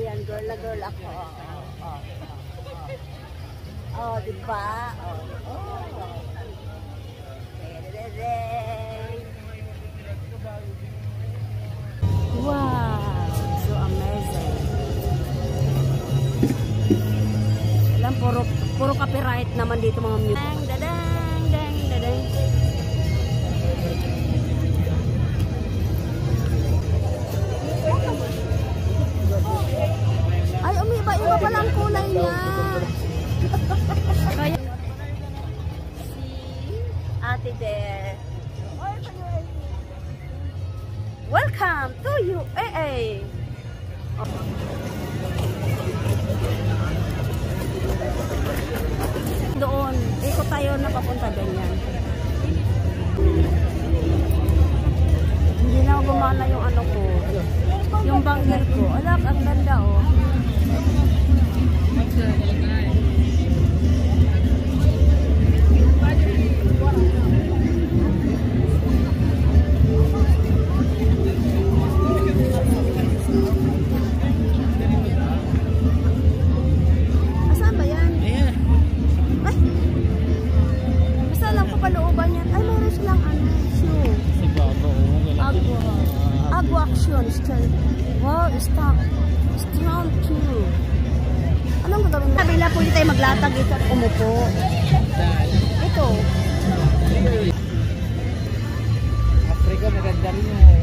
Ayan, girl na girl ako. Oh, diba? Wow, so amazing. Alam, puro copyright naman dito mga music. Dang, dadang, dang, dadang. Ay, umiba-iba pa lang kulay niya. Kaya, si ate there. Welcome to UAA. Doon, ikot tayo na papunta ganyan. Hindi na gumana yung ano ko. Yung bangle ko. Alak, ang ganda oh. Asan ba yan? Ayan. Ay! Basta lang ko palooban yan. Ay, meron silang ano, shoe. Agua action. Wow, strong too. Anong gagawin mo? Kabila po tayo maglatag ito at umupo. Ito. Afrika maganda rin yun.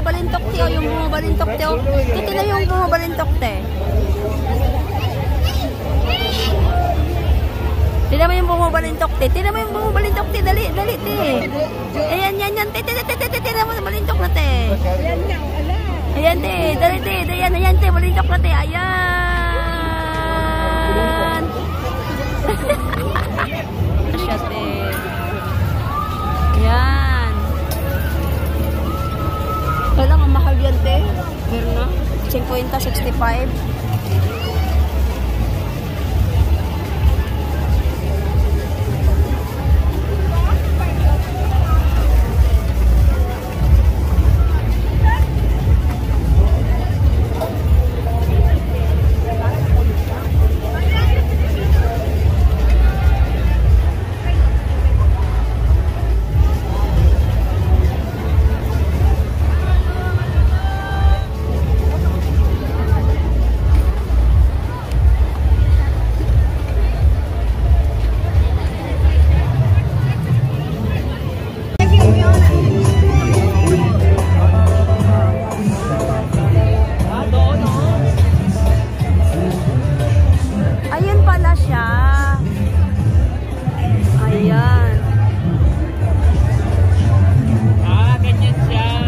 bumabalintok te, yung bumabalintok te. Titi na yung bumabalintok te. Tignan mo yung bumabalintok te. Tignan mo yung bumabalintok te. Dali, dali te. Ayan, yan, yan. Tignan mo, balintok na te. Ayan te, dali te. Ayan, ayan te, balintok na te. Ayan. Asya, te. Yan. Kailangan mahal yan, te. Meron na. 50, 65.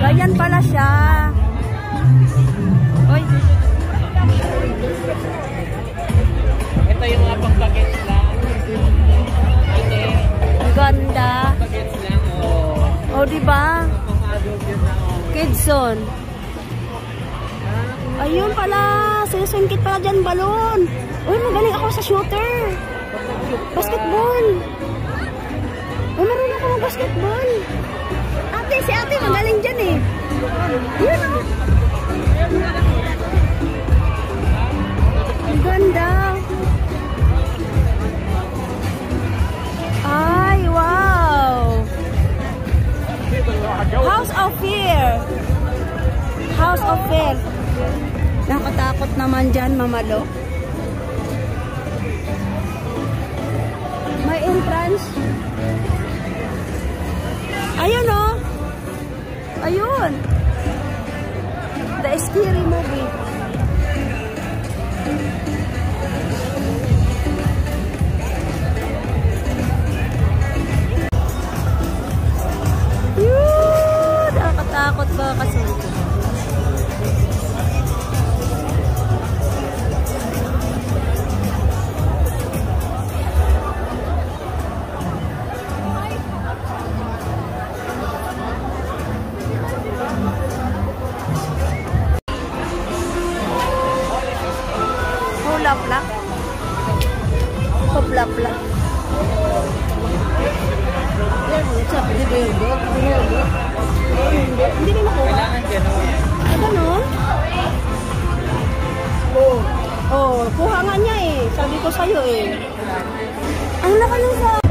Ganyan pala siya. Oy. Ito yung mga pang-bagets lang. Ate. Ang ganda. Bagets lang, oh. Oh, diba? Pang-adult yun na, oh. Kids zone. Ayun pala. Sinusungkit pala dyan balon. Uy, magaling ako sa shooter. Basketball. Uy, marunong ako ng basketball. Ate, si ate magaling dyan eh. Yun o. Ang ganda. Ay, wow. House of Fear. House of Fear. Nakatakot naman dyan, mamalo. May entrance. Ayun o. Ayun. The Scary Movie. Yun. Nakakatakot ba kasi. Hula-hula. Hula-hula. Hindi na nakuha. Kailangan gano'n. Ay, gano'n? Oh, kuha nga niya eh. Sabi ko sa'yo eh. Ang laka ng sa...